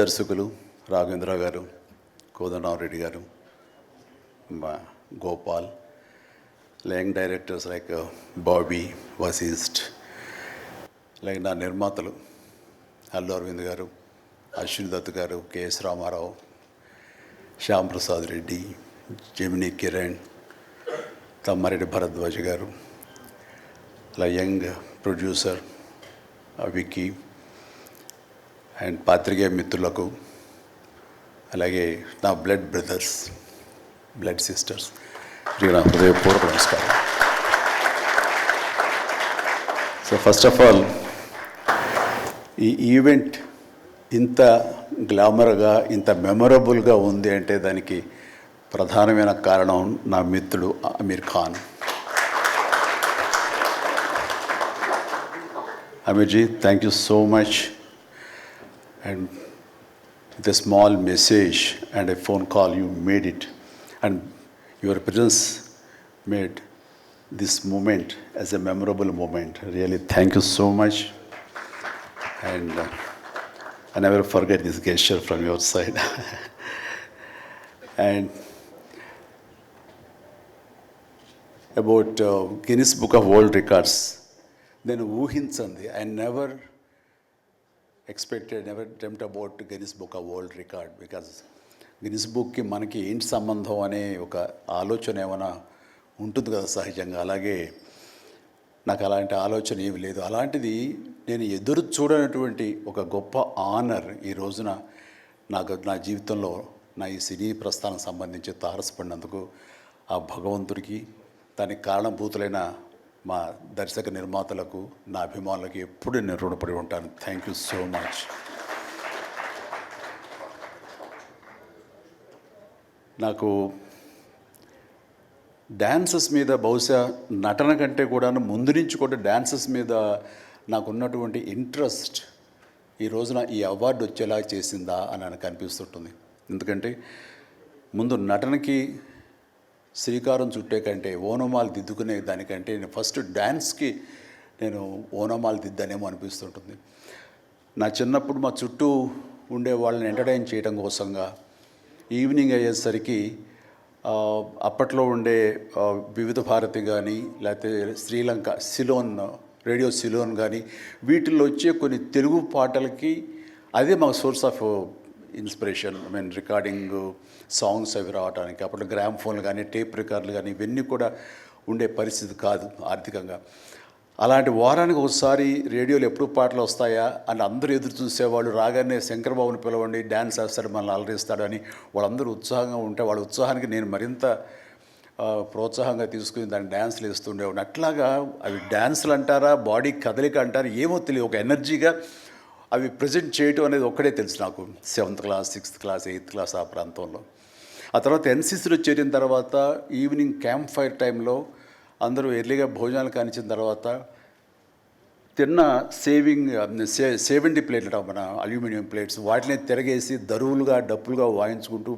దర్శకులు రాఘవేంద్రరావు గారు, కోదండరామరెడ్డి గారు, Gopal, young directors like Bobby, Vasishta, like నా నిర్మాతలు అల్లు అరవింద్ గారు, అశ్విని దత్ గారు, కెఎస్ రామారావు, శ్యామ్ ప్రసాద్ రెడ్డి, జెమినీ కిరణ్, తమ్మారెడ్డి భరద్వాజ్ గారు, అలా యంగ్ ప్రొడ్యూసర్ విక్కీ అండ్ పాత్రికేయ మిత్రులకు, అలాగే నా బ్లడ్ బ్రదర్స్, బ్లడ్ సిస్టర్స్, నా హృదయపూర్వక నమస్కారం. సో ఫస్ట్ ఆఫ్ ఆల్ ఈ ఈవెంట్ ఇంత గ్లామర్గా, ఇంత మెమొరబుల్గా ఉంది అంటే దానికి ప్రధానమైన కారణం నా మిత్రుడు Aamir Khan. Aamir ji, thank you so much. And with a small message and a phone call, you made it, and your presence made this moment as a memorable moment. Really, thank you so much, and I never forget this gesture from your side. And about Guinness Book of World Records, then ఊహించండి, I never expected, never dreamt about Guinness Book of World Record, because Guinness బుక్కి మనకి ఏంటి సంబంధం అనే ఒక ఆలోచన ఏమైనా ఉంటుంది కదా సహజంగా. అలాగే నాకు అలాంటి ఆలోచన ఏమి లేదు. అలాంటిది నేను ఎదురు చూడనటువంటి ఒక గొప్ప ఆనర్ ఈ రోజున నా జీవితంలో నా ఈ సినీ ప్రస్థానం సంబంధించి తారసపడినందుకు ఆ భగవంతుడికి, దానికి కారణభూతులైన మా దర్శక నిర్మాతలకు, నా అభిమానులకు ఎప్పుడు నేను రుణపడి ఉంటాను. Thank you so much. నాకు డ్యాన్సెస్ మీద, బహుశా నటన కంటే కూడా ముందు నుంచి కూడా డ్యాన్సెస్ మీద నాకున్నటువంటి ఇంట్రెస్ట్ ఈ రోజున ఈ అవార్డు వచ్చేలా చేసిందా అని నాకు అనిపిస్తుంటుంది. ఎందుకంటే ముందు నటనకి శ్రీకారం చుట్టే కంటే, ఓనమాలు దిద్దుకునే దానికంటే నేను ఫస్ట్ డ్యాన్స్కి నేను ఓనమాలు దిద్దానేమో అనిపిస్తుంటుంది. నా చిన్నప్పుడు మా చుట్టూ ఉండే వాళ్ళని ఎంటర్టైన్ చేయడం కోసంగా ఈవినింగ్ అయ్యేసరికి అప్పట్లో ఉండే వివిధ భారతి కానీ, లేకపోతే శ్రీలంక సిలోన్, రేడియో సిలోన్ కానీ, వీటిల్లో వచ్చే కొన్ని తెలుగు పాటలకి అదే మాకు source of inspiration. Recording songs అవి రావడానికి అప్పుడు గ్రామ్ ఫోన్లు కానీ, టేప్ రికార్డులు కానీ ఇవన్నీ కూడా ఉండే పరిస్థితి కాదు ఆర్థికంగా. అలాంటి వారానికి ఒకసారి రేడియోలో ఎప్పుడు పాటలు వస్తాయా అని అందరూ ఎదురు చూసేవాళ్ళు. రాగానే శంకర్బాబుని పిలవండి, డ్యాన్స్ వేస్తాడు, మనల్ని అలరిస్తాడు అని వాళ్ళందరూ ఉత్సాహంగా ఉంటే, వాళ్ళ ఉత్సాహానికి నేను మరింత ప్రోత్సాహంగా తీసుకుని దాన్ని డ్యాన్స్లు వేస్తుండేవాడిని. అట్లాగా అవి డ్యాన్సులు అంటారా, బాడీ కదలిక అంటారా ఏమో తెలియదు, ఒక ఎనర్జీగా అవి ప్రజెంట్ చేయటం అనేది ఒక్కడే తెలుసు నాకు. 7th class, 6th class, 8th class ఆ ప్రాంతంలో. ఆ తర్వాత ఎన్సీసీలో చేరిన తర్వాత ఈవినింగ్ క్యాంప్ ఫైర్ టైంలో అందరూ ఎర్లీగా భోజనాలు కానిచ్చిన తర్వాత తిన్న 70 ప్లేట్లు మన అల్యూమినియం ప్లేట్స్, వాటిని తిరగేసి దరువులుగా, డప్పులుగా వాయించుకుంటూ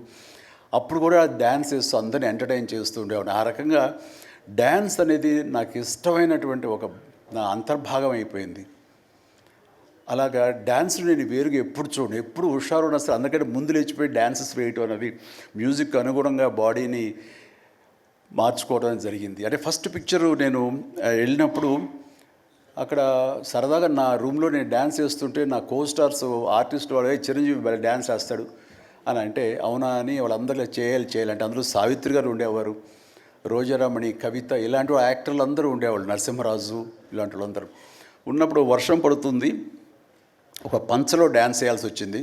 అప్పుడు కూడా డ్యాన్స్ వేస్తూ అందరిని ఎంటర్టైన్ చేస్తూ ఉండేవాడిని. ఆ రకంగా డ్యాన్స్ అనేది నాకు ఇష్టమైనటువంటి ఒక నా అంతర్భాగం అయిపోయింది. అలాగా డ్యాన్స్లు నేను వేరుగా ఎప్పుడు చూడండి, ఎప్పుడు హుషారు ఉన్నా సరే అందుకంటే ముందు లేచిపోయి డ్యాన్సెస్ వేయటం అనేది మ్యూజిక్ అనుగుణంగా బాడీని మార్చుకోవడం జరిగింది. అంటే ఫస్ట్ పిక్చరు నేను వెళ్ళినప్పుడు అక్కడ సరదాగా నా రూమ్లో నేను డ్యాన్స్ వేస్తుంటే నా కోస్టార్స్ ఆర్టిస్ట్ వాడు చిరంజీవి డ్యాన్స్ వేస్తాడు అని అంటే, అవునా అని వాళ్ళందరూ చేయాలంటే అందులో సావిత్రి గారు ఉండేవారు, రోజారామణి, కవిత, ఇలాంటి యాక్టర్లు అందరూ ఉండేవాళ్ళు, నరసింహరాజు ఇలాంటి వాళ్ళందరూ ఉన్నప్పుడు వర్షం పడుతుంది. ఒక పంచలో డ్యాన్స్ వేయాల్సి వచ్చింది.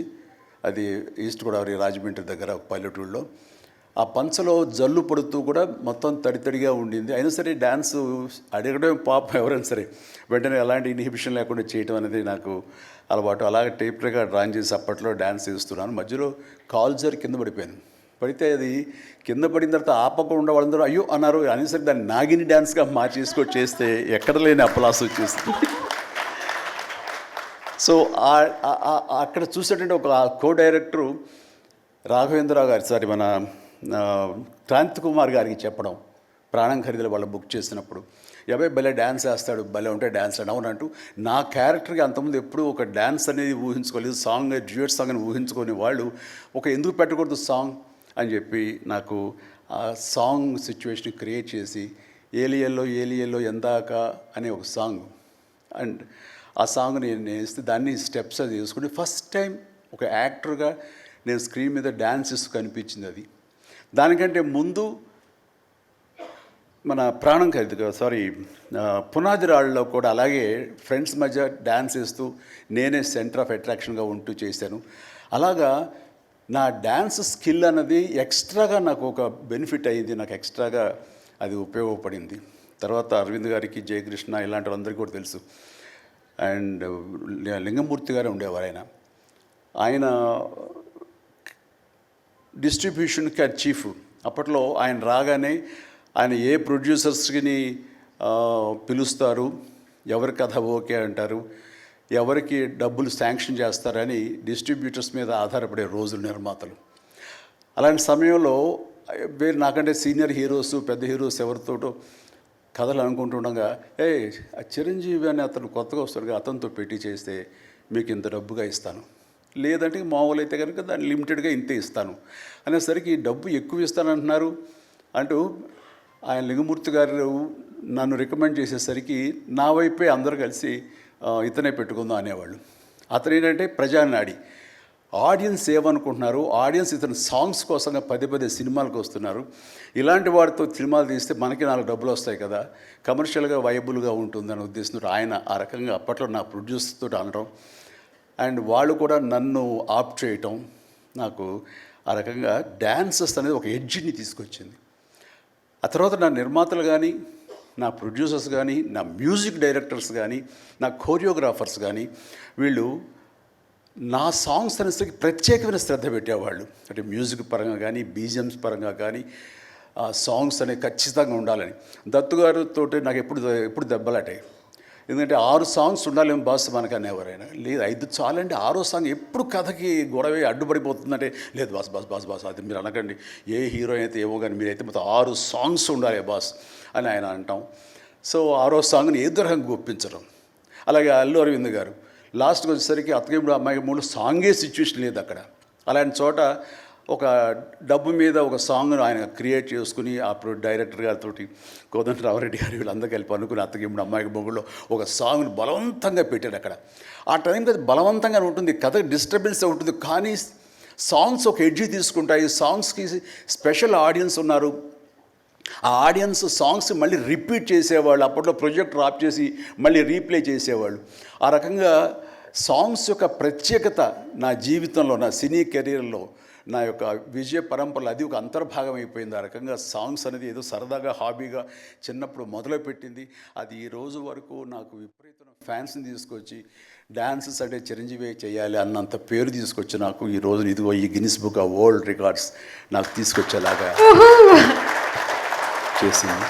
అది ఈస్ట్ గోదావరి రాజమండ్రి దగ్గర ఒక పల్లెటూళ్ళలో. ఆ పంచలో జల్లు పడుతూ కూడా మొత్తం తడితడిగా ఉండింది. అయినా సరే డ్యాన్స్ అడగడం పాపం ఎవరైనా సరే వెంటనే ఎలాంటి ఇన్హిబిషన్ లేకుండా చేయడం అనేది నాకు అలవాటు. అలాగే టేప్ రికార్డ్ డ్రాయింగ్ చేసి అప్పట్లో డ్యాన్స్ వేస్తున్నాను. మధ్యలో కాల్ జారి కింద పడిపోయాను. పడితే అది కింద పడిన తర్వాత ఆపకుండా వాళ్ళందరూ అయ్యో అన్నారు. అనేసరి దాన్ని నాగిని డ్యాన్స్గా మార్చేసుకొని చేస్తే ఎక్కడ లేని అప్పలాస్ వచ్చేస్తుంది. సో అక్కడ చూసేటంటే ఒక కో డైరెక్టరు రాఘవేంద్రరావు గారు, మన క్రాంతి కుమార్ గారికి చెప్పడం, ప్రాణం ఖరీదులు వాళ్ళు బుక్ చేసినప్పుడు అబ్బాయి భలే డ్యాన్స్ వేస్తాడు, భలే ఉంటే డ్యాన్స్ అని అవునంటూ నా క్యారెక్టర్కి అంతకుముందు ఎప్పుడూ ఒక డ్యాన్స్ అనేది ఊహించుకోలేదు, సాంగ్ డ్యూయట్ సాంగ్ అని ఊహించుకొని వాళ్ళు ఒక ఎందుకు పెట్టకూడదు సాంగ్ అని చెప్పి నాకు ఆ సాంగ్ సిచ్యువేషన్ క్రియేట్ చేసి ఏలియల్లో ఎందాక అనే ఒక సాంగ్ అండ్ ఆ సాంగ్ నేను వేస్తే దాన్ని స్టెప్స్ అది వేసుకుని ఫస్ట్ టైం ఒక యాక్టర్గా నేను స్క్రీన్ మీద డ్యాన్స్ ఇస్తూ కనిపించింది. అది దానికంటే ముందు మన ప్రాణం ఖరీదు పునాది రాళ్ళలో కూడా అలాగే ఫ్రెండ్స్ మధ్య డ్యాన్స్ వేస్తూ నేనే సెంటర్ ఆఫ్ అట్రాక్షన్గా ఉంటూ చేశాను. అలాగా నా డ్యాన్స్ స్కిల్ అన్నది ఎక్స్ట్రాగా నాకు ఒక బెనిఫిట్ అయ్యింది, నాకు ఎక్స్ట్రాగా అది ఉపయోగపడింది. తర్వాత అరవింద్ గారికి, జయకృష్ణ ఇలాంటి వాళ్ళందరికీ కూడా తెలుసు. అండ్ లింగమూర్తి గారే ఉండేవారు. ఆయన డిస్ట్రిబ్యూషన్కి అది చీఫ్. అప్పట్లో ఆయన రాగానే ఆయన ఏ ప్రొడ్యూసర్స్ని పిలుస్తారు, ఎవరి కథ ఓకే అంటారు, ఎవరికి డబ్బులు శాంక్షన్ చేస్తారని డిస్ట్రిబ్యూటర్స్ మీద ఆధారపడే రోజులు నిర్మాతలు. అలాంటి సమయంలో వేరు నాకంటే సీనియర్ హీరోస్, పెద్ద హీరోస్ ఎవరితోటో కథలు అనుకుంటుండగా ఆ చిరంజీవి అని అతను కొత్తగా వస్తాడుగా, అతనితో పెట్టి చేస్తే మీకు ఇంత డబ్బుగా ఇస్తాను, లేదంటే మామూలు అయితే కనుక దాన్ని లిమిటెడ్గా ఇంతే ఇస్తాను అనేసరికి డబ్బు ఎక్కువ ఇస్తానంటున్నారు అంటూ ఆయన లింగమూర్తి గారు నన్ను రికమెండ్ చేసేసరికి నా వైపే అందరూ కలిసి ఇతనే పెట్టుకుందాం అనేవాళ్ళు. అతను ఏంటంటే ప్రజానాడి, ఆడియన్స్ ఏమనుకుంటున్నారు, ఆడియన్స్ ఇతను సాంగ్స్ కోసంగా పదే సినిమాలకు వస్తున్నారు, ఇలాంటి వాడితో సినిమాలు తీస్తే మనకి 4 డబ్బులు వస్తాయి కదా, కమర్షియల్గా వైబుల్గా ఉంటుందని ఉద్దేశంతో ఆయన ఆ రకంగా అప్పట్లో నా ప్రొడ్యూసర్తో అనడం అండ్ వాళ్ళు కూడా నన్ను ఆప్ట్ చేయటం నాకు ఆ రకంగా డ్యాన్సెస్ అనేది ఒక ఎడ్జిని తీసుకొచ్చింది. ఆ తర్వాత నా నిర్మాతలు కానీ, నా ప్రొడ్యూసర్స్ కానీ, నా మ్యూజిక్ డైరెక్టర్స్ కానీ, నా కోరియోగ్రాఫర్స్ కానీ వీళ్ళు నా సాంగ్స్ అనేసరికి ప్రత్యేకమైన శ్రద్ధ పెట్టేవాళ్ళు. అంటే మ్యూజిక్ పరంగా కానీ, బీజిఎమ్స్ పరంగా కానీ ఆ సాంగ్స్ అనేవి ఖచ్చితంగా ఉండాలని. దత్తు గారితో నాకు ఎప్పుడు దెబ్బలాటాయి. ఎందుకంటే 6 సాంగ్స్ ఉండాలేమో బాస్ మనకు అనేవారైనా, లేదు 5 చాలండి, 6వ సాంగ్ ఎప్పుడు కథకి గొడవ అడ్డుపడిపోతుందంటే, లేదు బాస్ అది మీరు అనకండి, ఏ హీరో అయితే ఏమో కానీ మీరైతే మొత్తం 6 సాంగ్స్ ఉండాలి బాస్ అని ఆయన అంటాం. సో 6వ సాంగ్ని ఏ రకంగా ఒప్పించడం. అలాగే అల్లు అరవింద్ గారు లాస్ట్కి వచ్చేసరికి అత్తగేముడు అమ్మాయి 3 సాంగే సిచ్యువేషన్ లేదు అక్కడ. అలాంటి చోట ఒక డబ్బు మీద ఒక సాంగ్ను ఆయన క్రియేట్ చేసుకుని అప్పుడు డైరెక్టర్ గారితో కోదండరామరెడ్డి గారు వీళ్ళందరూ కలిపి అనుకుని అత్తగేముడు అమ్మాయికి మొగుళ్ళు ఒక సాంగ్ను బలవంతంగా పెట్టాడు అక్కడ. ఆ టైంకి అది బలవంతంగా ఉంటుంది, కథ డిస్టర్బెన్స్ ఉంటుంది, కానీ సాంగ్స్ ఒక ఎడ్జి తీసుకుంటాయి. సాంగ్స్కి స్పెషల్ ఆడియన్స్ ఉన్నారు. ఆ ఆడియన్స్ సాంగ్స్ మళ్ళీ రిపీట్ చేసేవాళ్ళు. అప్పట్లో ప్రొజెక్టర్ ఆఫ్ చేసి మళ్ళీ రీప్లే చేసేవాళ్ళు. ఆ రకంగా సాంగ్స్ యొక్క ప్రత్యేకత నా జీవితంలో, నా సినీ కెరీర్లో, నా యొక్క విజయ పరంపరలో అది ఒక అంతర్భాగం అయిపోయింది. ఆ రకంగా సాంగ్స్ అనేది ఏదో సరదాగా హాబీగా చిన్నప్పుడు మొదలుపెట్టింది. అది ఈ రోజు వరకు నాకు విపరీతమైన ఫ్యాన్స్ని తీసుకొచ్చి డ్యాన్సెస్ అంటే చిరంజీవి చేయాలి అన్నంత పేరు తీసుకొచ్చి నాకు ఈ రోజు ఇదిగో ఈ Guinness book of world records నాకు తీసుకొచ్చేలాగా చేసింది.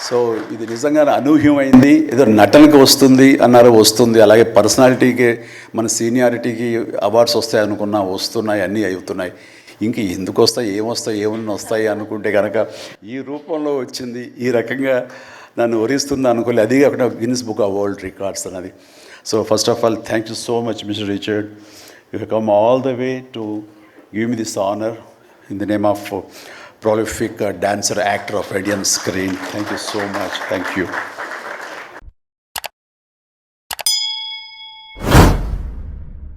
సో ఇది నిజంగా అనూహ్యమైంది. ఏదో నటనకి వస్తుంది అన్నారు, వస్తుంది. అలాగే పర్సనాలిటీకి, మన సీనియారిటీకి అవార్డ్స్ వస్తాయి అనుకున్నా వస్తున్నాయి, అన్నీ అవుతున్నాయి. ఇంక ఎందుకు వస్తాయి, ఏమన్నా వస్తాయి అనుకుంటే కనుక ఈ రూపంలో వచ్చింది. ఈ రకంగా నన్ను వరిస్తుంది అనుకోలే. అది కాకుండా Guinness book of world records అన్నది. So first of all thank you so much mister Richard. You have come all the way to give me this honour in the name of prolific dancer, actor of Indian screen. Thank you so much. Thank you.